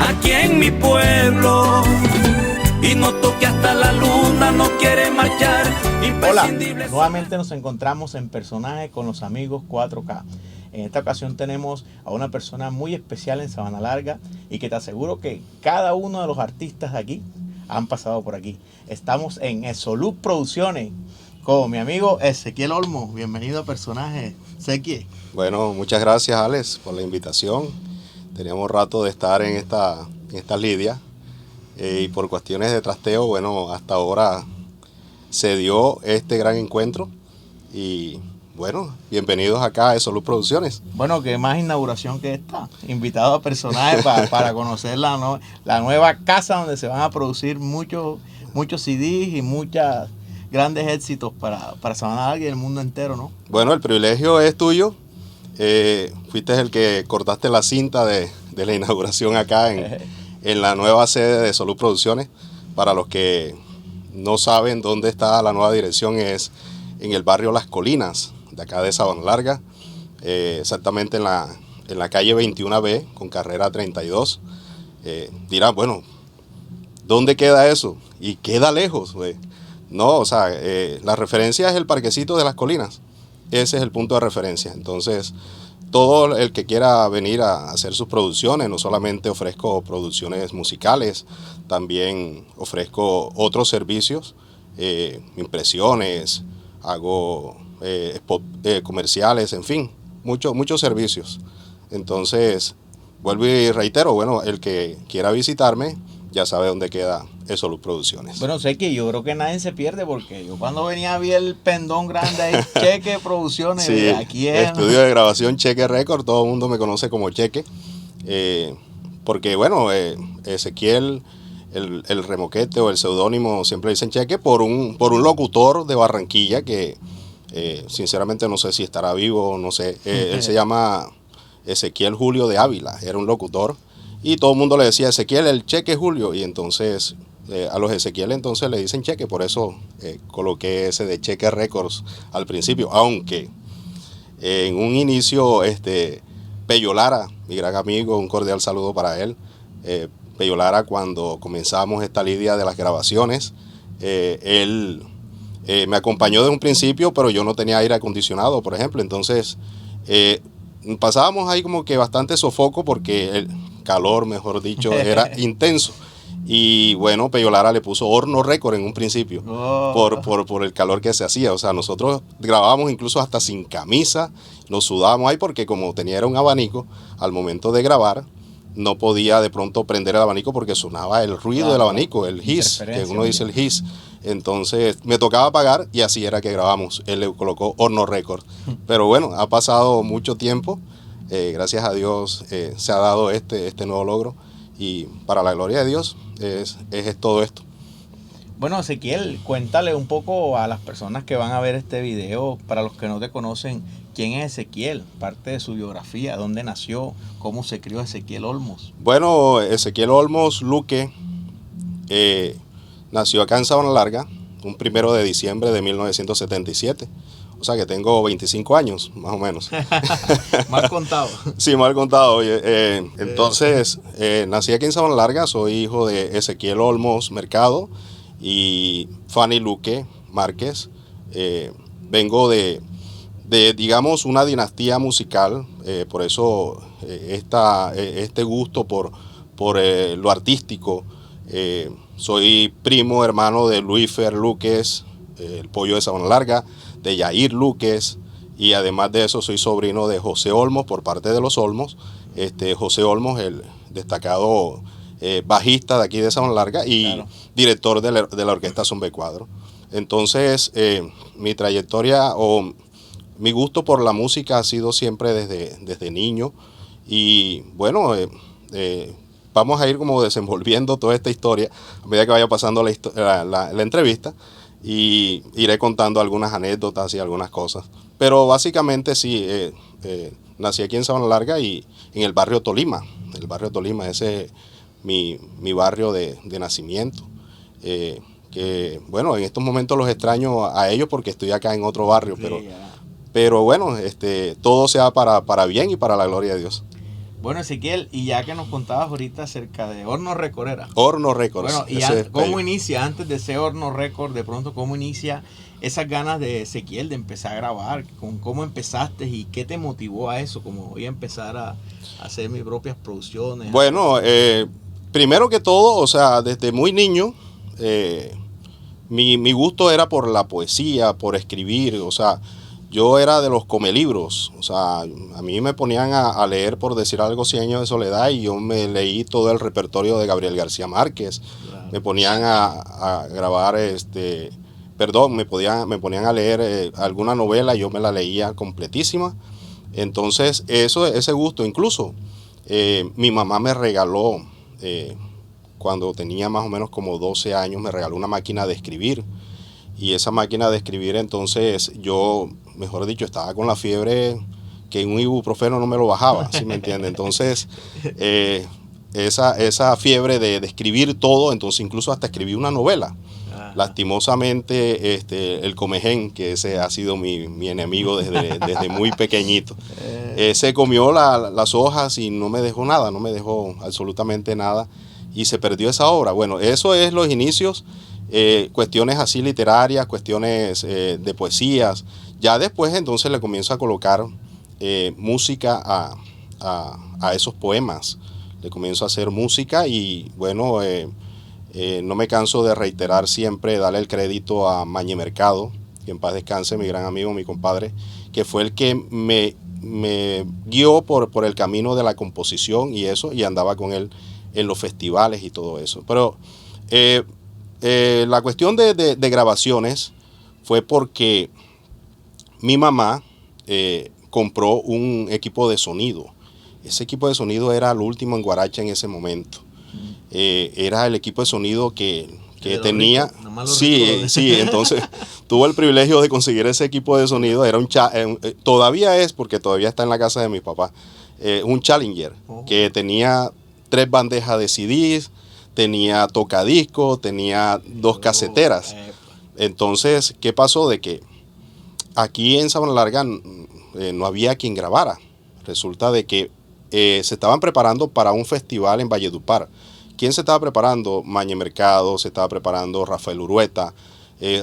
aquí en mi pueblo. Y noto que hasta la luna no quiere marchar. Hola, nuevamente nos encontramos en Personaje con los amigos 4K. En esta ocasión tenemos a una persona muy especial en Sabana Larga y que te aseguro que cada uno de los artistas de aquí han pasado por aquí. Estamos en Esoluz Producciones con mi amigo Ezequiel Olmos. Bienvenido a Personaje, Ezequiel. Bueno, muchas gracias, Alex, por la invitación. Teníamos rato de estar en esta lidia y por cuestiones de trasteo, bueno, hasta ahora se dio este gran encuentro y bueno, bienvenidos acá a Esoluz Producciones. Bueno, qué más inauguración que esta. Invitado a Personaje para conocer la nueva casa donde se van a producir muchos CDs y muchos grandes éxitos para Sabana Larga y el mundo entero, ¿no? Bueno, el privilegio es tuyo. Fuiste el que cortaste la cinta de la inauguración acá en la nueva sede de Esoluz Producciones. Para los que no saben dónde está la nueva dirección, es en el barrio Las Colinas, de acá de Sabana Larga, exactamente en la calle 21B, con carrera 32. Dirán, bueno, ¿dónde queda eso? Y queda lejos, güey. No, o sea, la referencia es el parquecito de Las Colinas. Ese es el punto de referencia. Entonces, todo el que quiera venir a hacer sus producciones, no solamente ofrezco producciones musicales, también ofrezco otros servicios, impresiones, hago spot comerciales, en fin, muchos servicios. Entonces, vuelvo y reitero, bueno, el que quiera visitarme ya sabe dónde queda Esoluz Producciones. Bueno, sé que yo creo que nadie se pierde porque yo cuando venía vi el pendón grande ahí, Cheque Producciones, sí, aquí es estudio de grabación Cheque Record, todo el mundo me conoce como Cheque, porque bueno, Ezequiel, el remoquete o el seudónimo siempre dicen Cheque por un locutor de Barranquilla que sinceramente no sé si estará vivo, no sé, él se llama Ezequiel Julio de Ávila, era un locutor y todo el mundo le decía Ezequiel, el Cheque Julio, y entonces a los Ezequiel entonces le dicen Cheque, por eso coloqué ese de Cheque Records al principio, aunque en un inicio Pello Lara, mi gran amigo, un cordial saludo para él, Pello Lara, cuando comenzamos esta lidia de las grabaciones, él me acompañó desde un principio, pero yo no tenía aire acondicionado, por ejemplo, entonces pasábamos ahí como que bastante sofoco porque el calor, mejor dicho, era intenso. Y bueno, Pello Lara le puso Horno Récord en un principio por el calor que se hacía. O sea, nosotros grabábamos incluso hasta sin camisa, nos sudábamos ahí porque como tenía era un abanico, al momento de grabar no podía de pronto prender el abanico porque sonaba el ruido del abanico, el hiss, que uno dice el hiss. Entonces me tocaba apagar y así era que grabamos. Él le colocó Horno Récord. Pero bueno, ha pasado mucho tiempo. Gracias a Dios se ha dado este nuevo logro y para la gloria de Dios es todo esto. Bueno, Ezequiel, cuéntale un poco a las personas que van a ver este video, para los que no te conocen, ¿quién es Ezequiel? Parte de su biografía, dónde nació, cómo se crió Ezequiel Olmos. Bueno, Ezequiel Olmos Luque nació acá en Sabana Larga, un 1 de diciembre de 1977. O sea que tengo 25 años, más o menos. Mal contado. Sí, mal contado. Entonces, nací aquí en Sabana Larga, soy hijo de Ezequiel Olmos Mercado y Fanny Luque Márquez. Vengo de, digamos, una dinastía musical, por eso este gusto por lo artístico. Soy primo hermano de Luífer Luques, el pollo de Sabana Larga, de Yair Luques, y además de eso soy sobrino de José Olmos por parte de los Olmos. José Olmos, el destacado bajista de aquí de Sabana Larga y claro, director de la orquesta Son B Cuadro. Entonces mi trayectoria o mi gusto por la música ha sido siempre desde niño y bueno, vamos a ir como desenvolviendo toda esta historia a medida que vaya pasando la entrevista. Y iré contando algunas anécdotas y algunas cosas. Pero básicamente sí, nací aquí en Sabana Larga y en el barrio Tolima. El barrio Tolima, ese es mi barrio de nacimiento. Que bueno, en estos momentos los extraño a ellos porque estoy acá en otro barrio. Sí, pero bueno, todo sea para bien y para la gloria de Dios. Bueno, Ezequiel, y ya que nos contabas ahorita acerca de Horno Record, ¿era? Horno Records. Bueno, y ¿cómo inicia, antes de ser Horno Record, de pronto, cómo inicia esas ganas de Ezequiel de empezar a grabar? ¿Cómo empezaste y qué te motivó a eso? Como voy a empezar a hacer mis propias producciones. Bueno, primero que todo, o sea, desde muy niño, mi gusto era por la poesía, por escribir, o sea, yo era de los comelibros, o sea, a mí me ponían a leer, por decir algo, 100 años de soledad, y yo me leí todo el repertorio de Gabriel García Márquez. Claro. Me ponían a grabar, me ponían a leer alguna novela, yo me la leía completísima. Entonces, ese gusto, incluso mi mamá me regaló, cuando tenía más o menos como 12 años, me regaló una máquina de escribir. Y esa máquina de escribir, entonces yo, mejor dicho, estaba con la fiebre que un ibuprofeno no me lo bajaba, ¿sí me entiende? Entonces, esa fiebre de escribir todo, entonces incluso hasta escribí una novela. Ajá. Lastimosamente, el Comején, que ese ha sido mi enemigo desde muy pequeñito, se comió las hojas y no me dejó nada, no me dejó absolutamente nada, y se perdió esa obra. Bueno, eso es los inicios. Cuestiones así literarias, cuestiones de poesías. Ya después entonces le comienzo a colocar música a esos poemas. Le comienzo a hacer música y bueno, no me canso de reiterar siempre, darle el crédito a Mañe Mercado, que en paz descanse, mi gran amigo, mi compadre, que fue el que me guió por el camino de la composición y eso, y andaba con él en los festivales y todo eso. Pero la cuestión de grabaciones fue porque mi mamá compró un equipo de sonido. Ese equipo de sonido era el último en Guaracha en ese momento. Era el equipo de sonido que tenía. Sí, entonces tuvo el privilegio de conseguir ese equipo de sonido. Era todavía es, porque todavía está en la casa de mi papá, un Challenger que tenía 3 bandejas de CDs. Tenía tocadiscos, tenía 2 caseteras. Entonces, ¿qué pasó? De que aquí en Sabana Larga no había quien grabara. Resulta de que se estaban preparando para un festival en Valledupar. ¿Quién se estaba preparando? Mañe Mercado, se estaba preparando Rafael Urueta,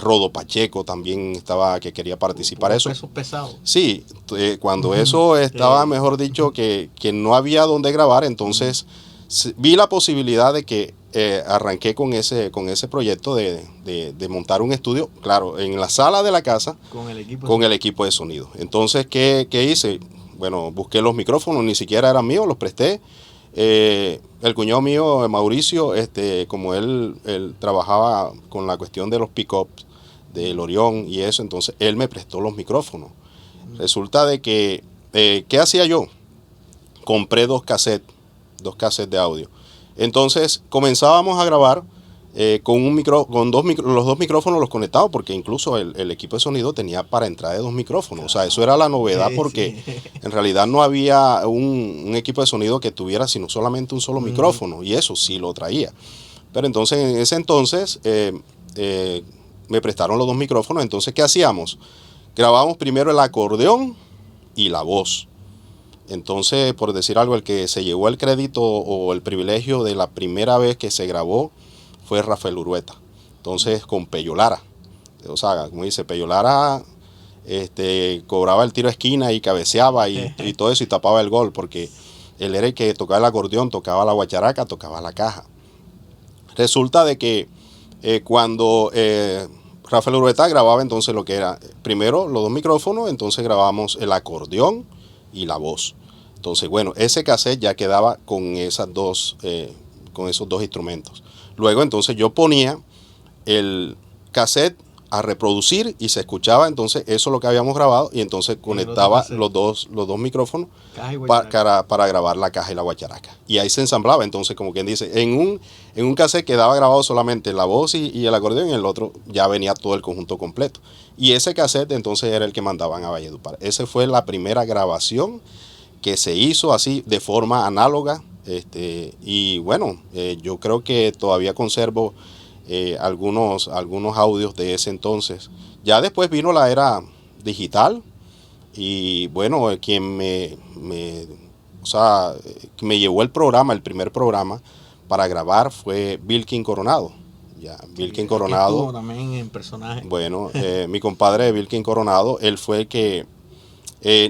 Rodo Pacheco también estaba, que quería participar. Eso pesado. Sí, cuando eso estaba, mejor dicho, que no había donde grabar, entonces vi la posibilidad de que arranqué con ese proyecto de montar un estudio, claro, en la sala de la casa con el equipo de sonido. Entonces, ¿qué hice? Bueno, busqué los micrófonos, ni siquiera eran míos, los presté. El cuñado mío, Mauricio, como él trabajaba con la cuestión de los pick-ups del Orión y eso, entonces él me prestó los micrófonos. Resulta de que, ¿qué hacía yo? Compré 2 cassettes de audio. Entonces comenzábamos a grabar con los 2 micrófonos los conectados, porque incluso el equipo de sonido tenía para entrada de 2 micrófonos. O sea, eso era la novedad, porque en realidad no había un equipo de sonido que tuviera sino solamente un solo micrófono, y eso sí lo traía. Pero entonces, en ese entonces, me prestaron los 2 micrófonos. Entonces, ¿qué hacíamos? Grabábamos primero el acordeón y la voz. Entonces, por decir algo, el que se llevó el crédito o el privilegio de la primera vez que se grabó fue Rafael Urueta. Entonces, con Pello Lara. O sea, como dice, Pello Lara cobraba el tiro a esquina y cabeceaba y todo eso, y tapaba el gol, porque él era el que tocaba el acordeón, tocaba la guacharaca, tocaba la caja. Resulta de que cuando Rafael Urueta grababa, entonces lo que era, primero los 2 micrófonos, entonces grabábamos el acordeón y la voz. Entonces, bueno, ese cassette ya quedaba con esos 2 instrumentos. Luego, entonces, yo ponía el cassette a reproducir y se escuchaba entonces eso lo que habíamos grabado, y entonces conectaba los dos micrófonos para grabar la caja y la guacharaca. Y ahí se ensamblaba, entonces, como quien dice, en un cassette quedaba grabado solamente la voz y el acordeón, y en el otro ya venía todo el conjunto completo. Y ese cassette entonces era el que mandaban a Valledupar. Esa fue la primera grabación que se hizo así de forma análoga, y bueno, yo creo que todavía conservo algunos audios de ese entonces. Ya después vino la era digital, y bueno, quien me o sea, me llevó el programa, el primer programa para grabar fue Vilkin Coronado. Ya, Vilkin Coronado. Estuvo también en personaje. Bueno, mi compadre Vilkin Coronado, él fue el que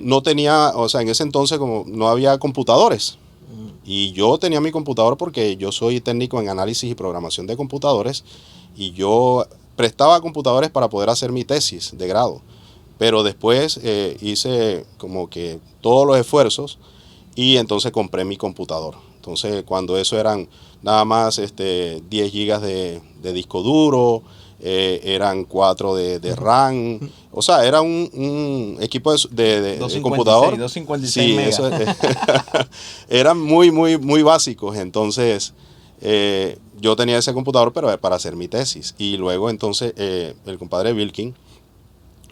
no tenía, o sea, en ese entonces como no había computadores. Y yo tenía mi computador porque yo soy técnico en análisis y programación de computadores y yo prestaba computadores para poder hacer mi tesis de grado. Pero después hice como que todos los esfuerzos y entonces compré mi computador. Entonces cuando eso eran nada más 10 gigas de disco duro, eran 4 de RAM, o sea, era un equipo de computador. 256 sí, megas. eso eran muy básicos. Entonces yo tenía ese computador pero para hacer mi tesis. Y luego entonces el compadre Vilkin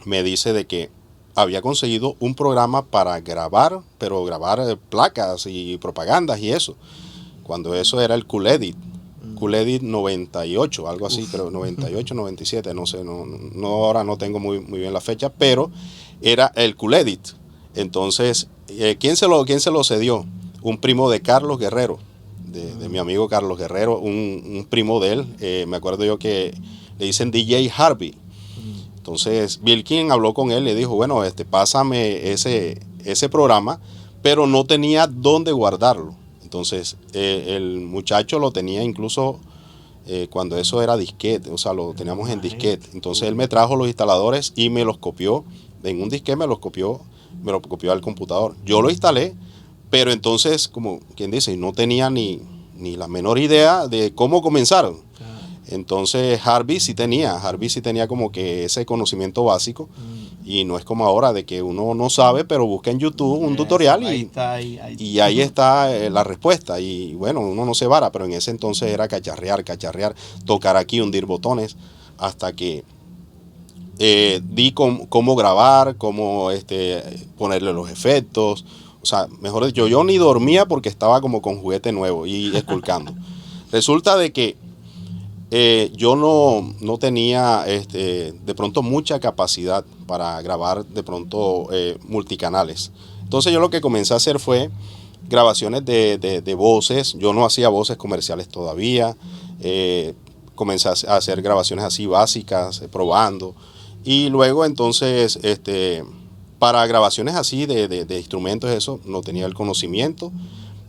me dice de que había conseguido un programa para grabar, pero grabar placas y propagandas y eso. Cuando eso era el QLEDIT. QLEDIT 98, algo así, creo, 98, 97, no sé, no ahora no tengo muy bien la fecha, pero era el QLEDIT. Entonces, ¿quién se lo cedió? Un primo de Carlos Guerrero, de mi amigo Carlos Guerrero, un primo de él, me acuerdo yo que le dicen DJ Harvey. Entonces, Vilkin habló con él, le dijo, bueno, pásame ese programa, pero no tenía dónde guardarlo. Entonces, el muchacho lo tenía incluso cuando eso era disquete, o sea, lo teníamos en disquete. Entonces, él me trajo los instaladores y me los copió. En un disquete me lo copió al computador. Yo lo instalé, pero entonces, como quien dice, no tenía ni la menor idea de cómo comenzar. Entonces, Harvey sí tenía como que ese conocimiento básico. Y no es como ahora de que uno no sabe, pero busca en YouTube un tutorial y ahí está la respuesta. Y bueno, uno no se vara, pero en ese entonces era cacharrear, tocar aquí, hundir botones, hasta que di cómo grabar, cómo ponerle los efectos. O sea, mejor dicho, yo ni dormía porque estaba como con juguete nuevo y esculcando. Resulta de que yo no tenía de pronto mucha capacidad para grabar de pronto multicanales. Entonces yo lo que comencé a hacer fue grabaciones de voces. Yo no hacía voces comerciales todavía. Comencé a hacer grabaciones así básicas, probando. Y luego entonces para grabaciones así de instrumentos, eso no tenía el conocimiento.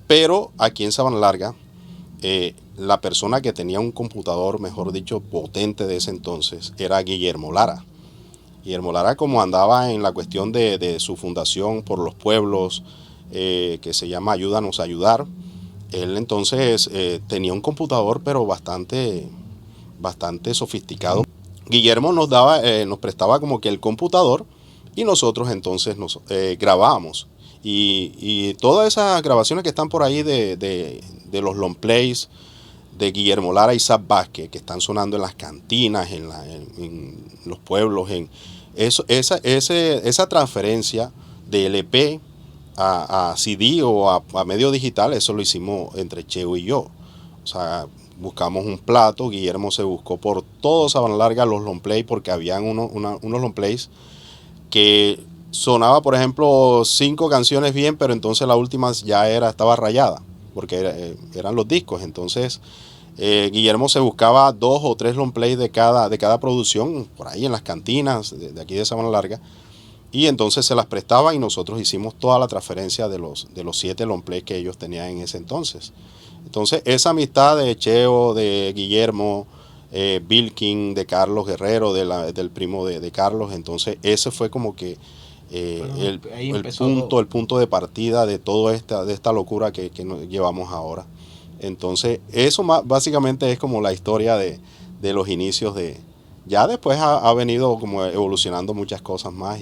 Pero aquí en Sabana Larga, la persona que tenía un computador, mejor dicho, potente de ese entonces, era Guillermo Lara. Guillermo Lara, como andaba en la cuestión de su fundación por los pueblos, que se llama Ayúdanos a Ayudar, él entonces tenía un computador, pero bastante sofisticado. Guillermo nos prestaba como que el computador y nosotros entonces nos grabábamos. Y todas esas grabaciones que están por ahí de los long plays de Guillermo Lara y Zap Vázquez, que están sonando en las cantinas, en los pueblos, esa transferencia de LP a CD o a medio digital, eso lo hicimos entre Cheo y yo. O sea, buscamos un plato, Guillermo se buscó por todo Sabana Larga los long plays, porque habían unos long plays que sonaba, por ejemplo, 5 canciones bien, pero entonces la última ya estaba rayada, porque eran los discos. Entonces Guillermo se buscaba 2 o 3 long plays de cada producción, por ahí en las cantinas de aquí de Sabana Larga, y entonces se las prestaba y nosotros hicimos toda la transferencia de los 7 long plays que ellos tenían en ese entonces. Entonces esa amistad de Cheo, de Guillermo, Vilkin, de Carlos Guerrero, del primo de Carlos, entonces ese fue como que el punto de partida de toda esta locura que nos llevamos ahora. Entonces eso básicamente es como la historia de los inicios ya después ha venido como evolucionando muchas cosas más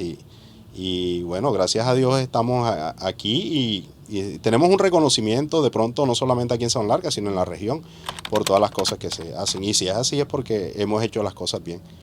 y bueno, gracias a Dios estamos aquí y tenemos un reconocimiento de pronto no solamente aquí en Sabana Larga, sino en la región por todas las cosas que se hacen. Y si es así es porque hemos hecho las cosas bien.